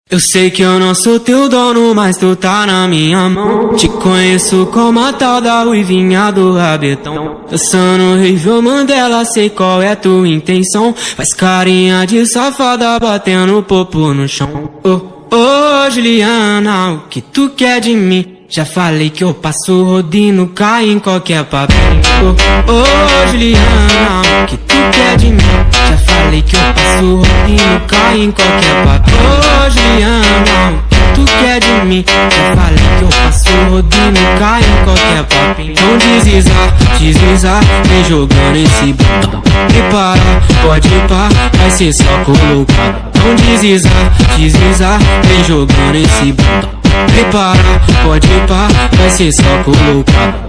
Eu sei que eu não sou teu dono, mas tu tá na minha mão. Te conheço como a tal da ruivinha do rabetão. Dançando Revô Mandela, sei qual é tua intenção. Faz carinha de safada, batendo popo no chão. Oh, Juliana, o que tu quer de mim? Já falei que eu passo rodinho, cai em qualquer papinho. Oh, Juliana, o que tu quer de mim? Já falei que eu passo rodinho, cai em qualquer papinho. Oh, Juliana, o que tu quer de mim? Já falei que eu passo rodinho, cai em qualquer papinho. Não deslizar, vem jogando esse botão. Prepara, pode ir pá, vai ser só colocado. Não deslizar, vem jogando esse botão. Prepara, pode ir pá, vai ser só colocado.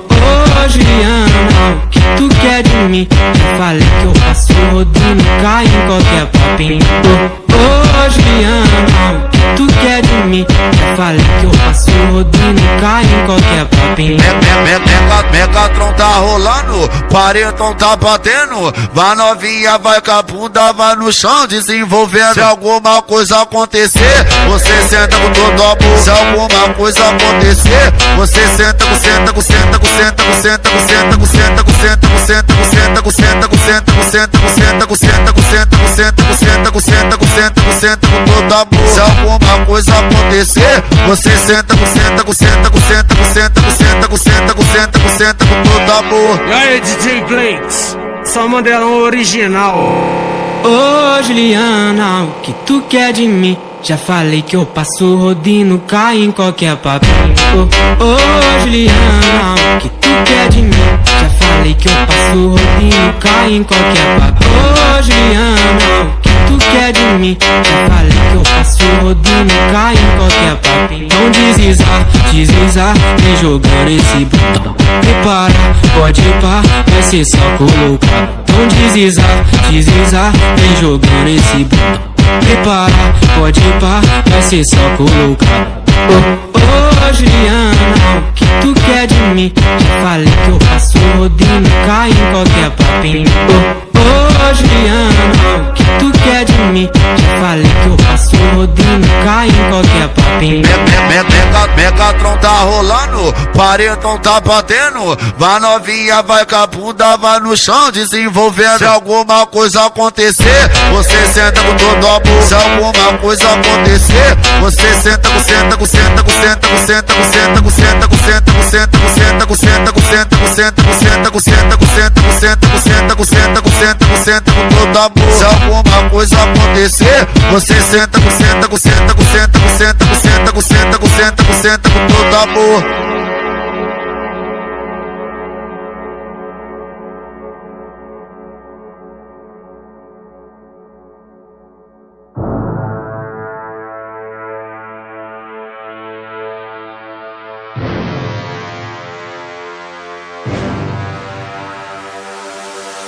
Oh, Juliana, o que tu quer de mim? Já falei que eu passo rodinho, cai em qualquer papinho. Oh, Juliana, o que tu quer de mim? Já falei que eu passo rodinho, cai em qualquer papinho. Megatron tá rolando, paredão tá batendo. Vai novinha, vai com a bunda, vai no chão desenvolvendo. Se alguma coisa acontecer, você senta com todo amor. Se alguma coisa acontecer, você senta com todo amor. Se alguma coisa acontecer, você senta com todo amor. E aí, DJ Blakes, só Mandelão original. Ô Juliana, o que tu quer de mim? Já falei que eu passo rodinho, cai em qualquer papinho. Ô Juliana, o que tu quer de mim? Já falei que eu passo rodinho, cai em qualquer papinho. Ô Juliana, o que tu quer de mim? Já falei que eu passo rodinho, cai em qualquer papinho. Não deslizar, vem jogando esse botão. Prepara, pode ir pá, vai ser só colocado. Não deslizar, vem jogando esse botão. Prepara, pode ir pá, vai ser só colocado. Oh, Juliana, o que tu quer de mim? Já falei que eu passo rodinho, cai em qualquer papinho. Oh, Juliana, o que tu quer de mim? Já falei que eu passo rodinho, cai em qualquer papinho. Megatron tá rolando, paredão tá batendo. Vai novinha, vai com a bunda, vai no chão desenvolvendo. Se alguma coisa acontecer, você senta com todo amor. Se alguma coisa acontecer, você senta com todo amor. Se alguma coisa acontecer, você senta com todo amor.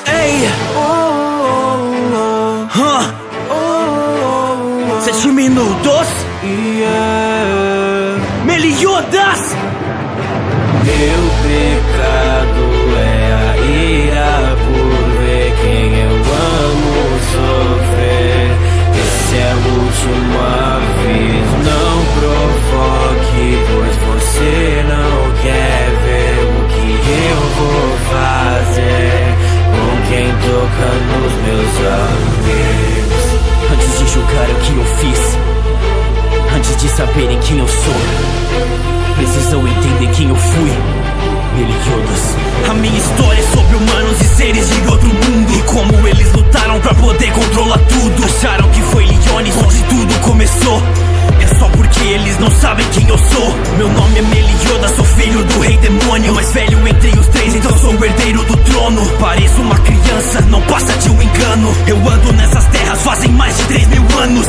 Ei, 7 minutos, Meliodas. Meu pecado é a ira por ver quem eu amo sofrer. Esse é o último aviso, não provoque, pois você não quer ver o que eu vou fazer com quem toca nos meus amigos. Antes de julgar o que eu fiz, antes de saberem quem eu sou, precisam entender quem eu fui. Meliodas. A minha história é sobre humanos e seres de outro mundo, e como eles lutaram pra poder controlar tudo. Acharam que foi Liones onde tudo começou. É só porque eles não sabem quem eu sou. Meu nome é Meliodas, sou filho do rei demônio, mais velho entre os três, então sou o herdeiro do trono. Pareço uma criança, não passa de um engano. Eu ando nessas terras fazem mais de 3.000 anos.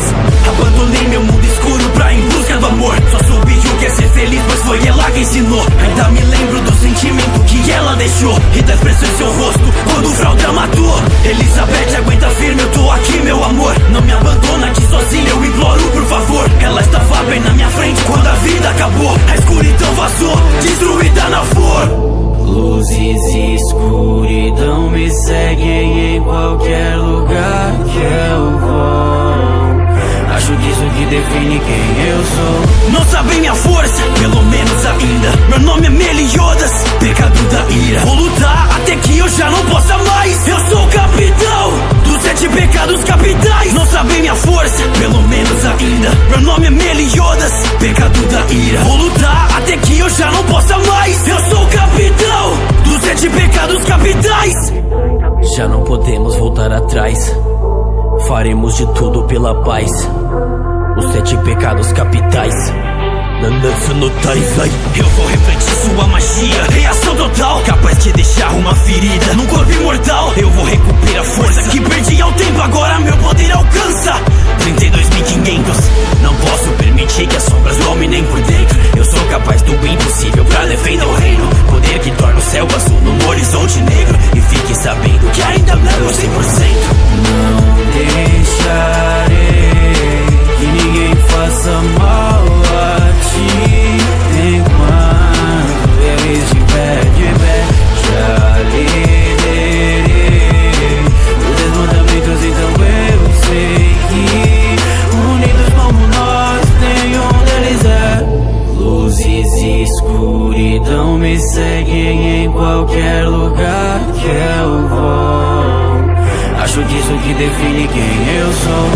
Abandonei meu mundo escuro pra ir em busca do amor. Só soube o que é ser feliz, pois foi ela que ensinou. Ainda me lembro do sentimento que ela deixou e da expressão em seu rosto quando o fralda matou. Elizabeth, aguenta firme, eu tô aqui, meu amor. Não me abandona aqui sozinho, eu define quem eu sou. Não sabem minha força, pelo menos ainda. Meu nome é Meliodas, pecado da ira. Vou lutar até que eu já não possa mais. Eu sou o capitão dos 7 pecados capitais. Não sabem minha força, pelo menos ainda. Meu nome é Meliodas, pecado da ira. Vou lutar até que eu já não possa mais. Eu sou o capitão dos 7 pecados capitais. Já não podemos voltar atrás. Faremos de tudo pela paz. Os 7 pecados capitais. Nanatsu no Taizai. Eu vou refletir sua magia, reação total, capaz de deixar uma ferida num corpo imortal. Eu vou recuperar a força que perdi ao tempo, agora meu poder alcança 32.500. Não posso permitir que as sombras dominem por dentro. Eu sou capaz do impossível pra defender o reino. Poder que torna o céu azul num horizonte negro. E fique sabendo que ainda não é 100%. Não deixarei que ninguém faça mal a ti. Enquanto eu estiver de pé, já liderei os desmontamentos, então eu sei que unidos como nós, nenhum deles é. Luzes e escuridão me seguem em qualquer lugar que eu vou. Acho que isso que define quem eu sou.